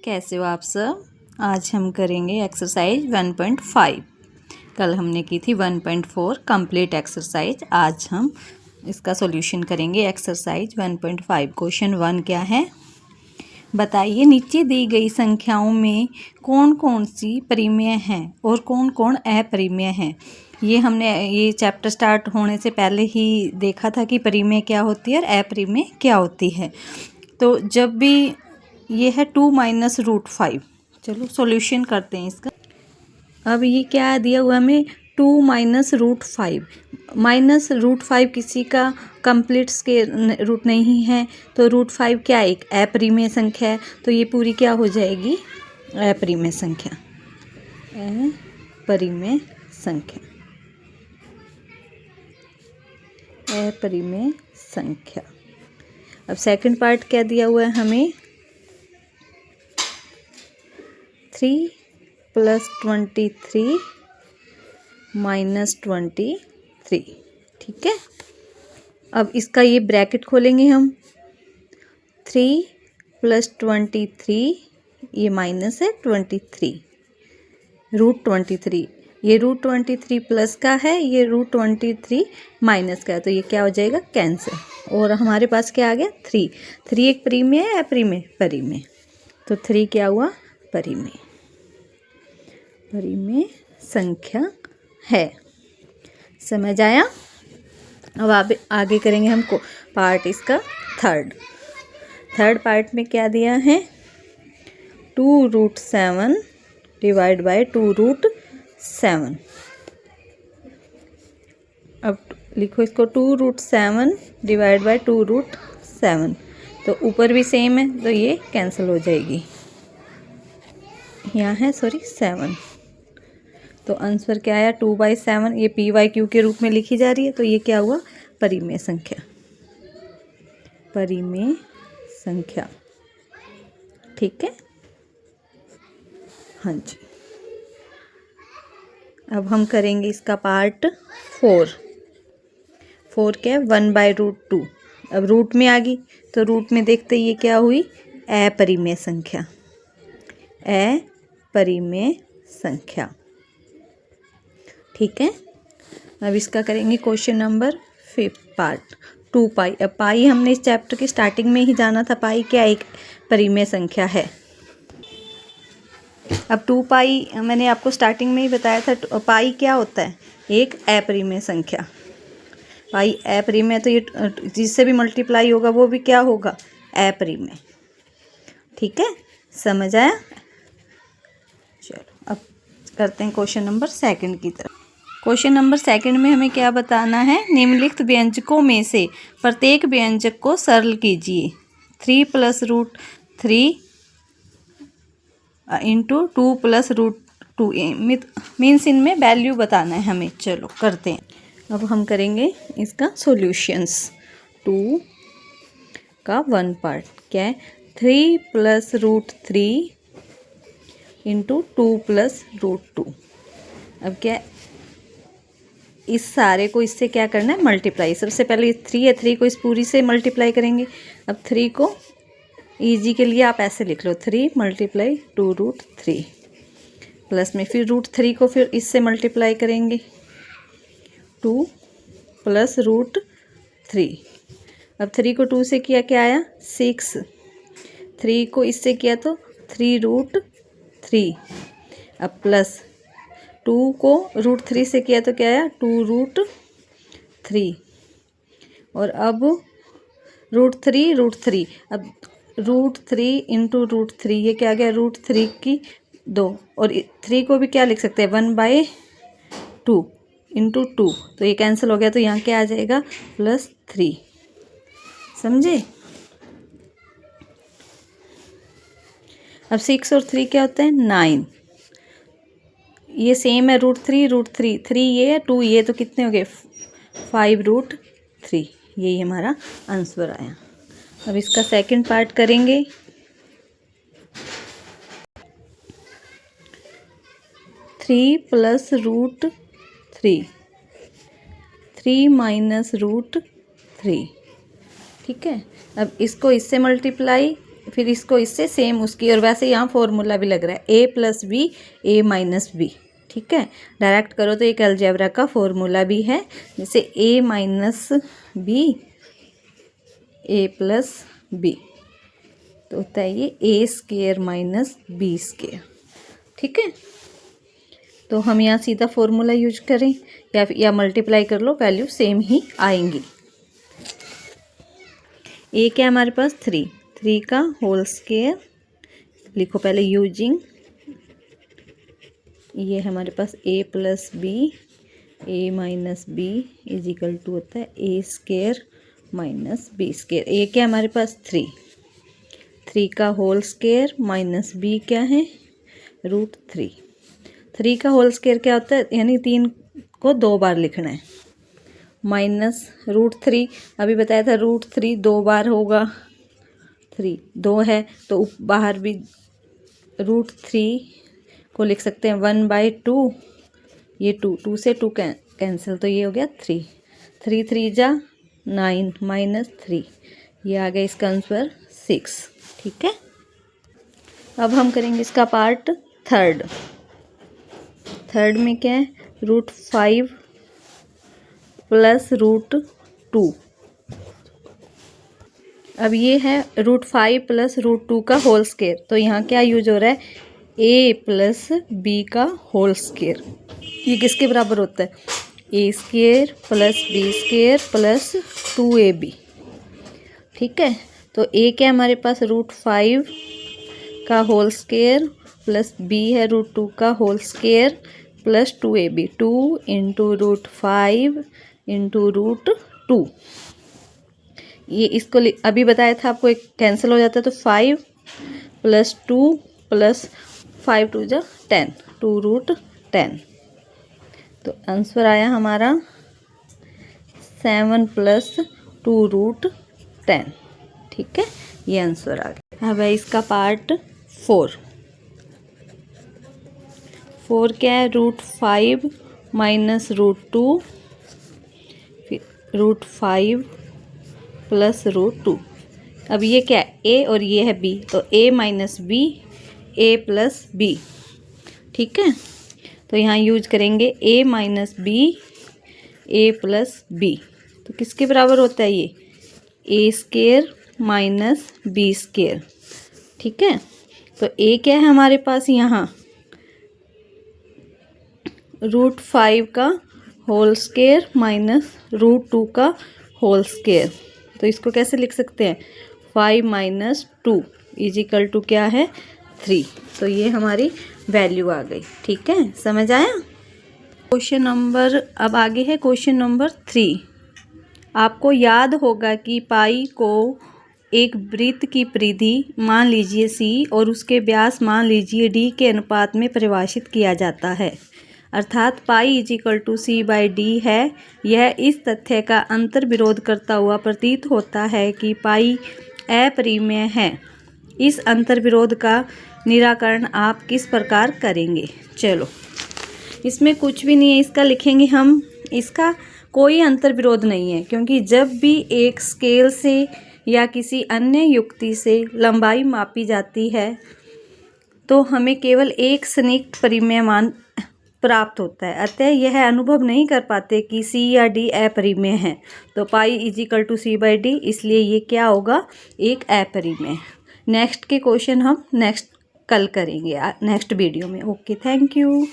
कैसे हो आप सब। आज हम करेंगे एक्सरसाइज 1.5। कल हमने की थी 1.4 कंप्लीट एक्सरसाइज। आज हम इसका सॉल्यूशन करेंगे एक्सरसाइज 1.5। क्वेश्चन 1 क्या है, बताइए नीचे दी गई संख्याओं में कौन कौन सी परिमेय हैं और कौन कौन अपरिमेय हैं। ये हमने ये चैप्टर स्टार्ट होने से पहले ही देखा था कि परिमेय क्या होती है और अपरिमेय क्या होती है। तो जब भी ये है 2 - √5। चलो सॉल्यूशन करते हैं इसका। अब ये क्या दिया हुआ हमें 2 - √5। -√5 किसी का कंप्लीट स्केयर रूट नहीं है, तो √5 क्या एक अपरिमेय संख्या है, तो ये पूरी क्या हो जाएगी अपरिमेय संख्या। अपरिमेय संख्या, अपरिमेय संख्या। अब सेकंड पार्ट क्या दिया हुआ है हमें, 3 + 23 - 23। ठीक है, अब इसका ये ब्रैकेट खोलेंगे हम। 3 + 23, ये माइनस है 23, √23। ये √23 प्लस का है, ये √23 माइनस का है, तो ये क्या हो जाएगा कैंसिल। और हमारे पास क्या आ गया 3। 3 एक परिमेय है अपरिमेय, परिमेय, तो 3 क्या हुआ परिमेय, परिमेय संख्या है। समझ आया। अब आगे करेंगे हमको पार्ट इसका थर्ड पार्ट में क्या दिया है, 2√7 / 2√7। अब लिखो इसको 2√7 / 2√7, तो ऊपर भी सेम है तो ये कैंसिल हो जाएगी। यहाँ है 7, तो आंसर क्या आया 2/7। ये PYQ के रूप में लिखी जा रही है, तो ये क्या हुआ परिमेय संख्या, परिमेय संख्या। ठीक है, हाँ जी। अब हम करेंगे इसका पार्ट 4 क्या है 1/√2। अब रूट में आ गई, तो रूट में देखते ये क्या हुई अपरिमेय संख्या, अपरिमेय संख्या। ठीक है, अब इसका करेंगे क्वेश्चन नंबर 5 पार्ट 2π। अब पाई हमने इस चैप्टर के स्टार्टिंग में ही जाना था, पाई क्या एक परिमेय संख्या है। अब 2π मैंने आपको स्टार्टिंग में ही बताया था, पाई क्या होता है एक अपरिमेय संख्या। पाई अपरिमेय, तो ये जिससे भी मल्टीप्लाई होगा वो भी क्या होगा अपरिमेय। ठीक है, समझ आया। चलो अब करते हैं क्वेश्चन नंबर 2 की तरफ। क्वेश्चन नंबर 2 में हमें क्या बताना है, निम्नलिखित व्यंजकों में से प्रत्येक व्यंजक को सरल कीजिए। 3 + √3 × 2 + √2 मीन्स इनमें वैल्यू बताना है हमें। चलो करते हैं। अब हम करेंगे इसका सॉल्यूशंस। 2 का 1 पार्ट क्या है, 3 + √3 × 2 + √2। अब क्या इस सारे को इससे क्या करना है मल्टीप्लाई। सबसे पहले 3 है, 3 को इस पूरी से मल्टीप्लाई करेंगे। अब 3 को इजी के लिए आप ऐसे लिख लो, 3 × 2√3 प्लस में फिर √3 को फिर इससे मल्टीप्लाई करेंगे 2 + √3। अब 3 को 2 से किया क्या आया 6, 3 को इससे किया तो 3√3। अब प्लस 2 को √3 से किया तो क्या आया 2√3। और अब √3 अब √3 × √3 ये क्या आ गया √3 की 2, और 3 को भी क्या लिख सकते हैं 1/2 × 2, तो ये कैंसिल हो गया, तो यहाँ क्या आ जाएगा +3। समझे। अब 6 और 3 क्या होता है 9, ये सेम है √3 3 ये है 2 ये, तो कितने हो गए 5√3। यही हमारा आंसर आया। अब इसका सेकंड पार्ट करेंगे। 3 + √3 3 - √3। ठीक है, अब इसको इससे मल्टीप्लाई फिर इसको इससे सेम उसकी, और वैसे यहाँ फॉर्मूला भी लग रहा है ए plus B A minus B, ठीक है। डायरेक्ट करो तो एक अलजेब्रा का फॉर्मूला भी है, जैसे ए minus B A plus B, तो होता है ये A square minus B square, ठीक है। तो हम यहाँ सीधा फॉर्मूला यूज करें या मल्टीप्लाई कर लो, वैल्यू सेम ही आएंगी। ए क्या हमारे पास 3 का होल स्क्वायर, लिखो पहले यूजिंग, ये हमारे पास A plus B A minus B is equal to होता है A square minus B square. ए क्या हमारे पास 3 का होल स्क्वायर माइनस बी क्या है √3। 3 का होल स्क्वायर क्या होता है, यानी 3 को 2 बार लिखना है, माइनस √3, अभी बताया था √3 2 बार होगा, 3 2 है तो बाहर भी √3 को लिख सकते हैं 1/2, ये 2 से 2 कैंसिल, तो ये हो गया 3 3 जा 9 -3, ये आ गया इसका आंसर 6, ठीक है। अब हम करेंगे इसका पार्ट थर्ड में क्या है, √5 प्लस √2। अब ये है √5 प्लस √2 का होल स्क्वायर, तो यहाँ क्या यूज हो रहा है, a प्लस बी का होल स्क्वायर, ये किसके बराबर होता है, A square plus B square plus 2ab, ठीक है। तो a क्या हमारे पास √5 का होल स्क्वायर प्लस b है √2 का होल स्क्वायर प्लस 2ab, 2 × √5 × √2, ये इसको अभी बताया था आपको, एक कैंसिल हो जाता है, तो 5 प्लस 2 प्लस 5 2 जा 10, 2√10, तो आंसर आया हमारा 7 प्लस 2√10, ठीक है, ये आंसर आ गया। अब है इसका पार्ट 4 क्या है, √5 माइनस √2 फिर √5 प्लस √2। अब ये क्या है, ए और ये है बी, तो a minus B A plus B, ठीक है। तो यहाँ यूज करेंगे a minus B A plus B, तो किसके बराबर होता है ये, A square minus B square, ठीक है। तो a क्या है हमारे पास यहाँ √5 का होल स्क्वायर माइनस √2 का होल स्क्वायर, तो इसको कैसे लिख सकते हैं, 5 - 2 इज इक्वल टू क्या है 3, तो ये हमारी वैल्यू आ गई, ठीक है, समझ आया। क्वेश्चन नंबर, अब आगे है क्वेश्चन नंबर 3। आपको याद होगा कि पाई को एक वृत्त की परिधि मान लीजिए c और उसके व्यास मान लीजिए d के अनुपात में परिभाषित किया जाता है, अर्थात पाई = c/d है। यह इस तथ्य का अंतर विरोध करता हुआ प्रतीत होता है कि पाई अपरिमेय है। इस अंतर विरोध का निराकरण आप किस प्रकार करेंगे। चलो, इसमें कुछ भी नहीं है, इसका लिखेंगे हम, इसका कोई अंतर विरोध नहीं है, क्योंकि जब भी एक स्केल से या किसी अन्य युक्ति से लंबाई मापी जाती है तो हमें केवल एक सन्निहित परिमेय मान प्राप्त होता है, अतः यह अनुभव नहीं कर पाते कि c या d अपरिमेय है। तो पाई = c/d, इसलिए ये क्या होगा, एक अपरिमेय। नेक्स्ट के क्वेश्चन हम कल करेंगे नेक्स्ट वीडियो में। Okay, thank you.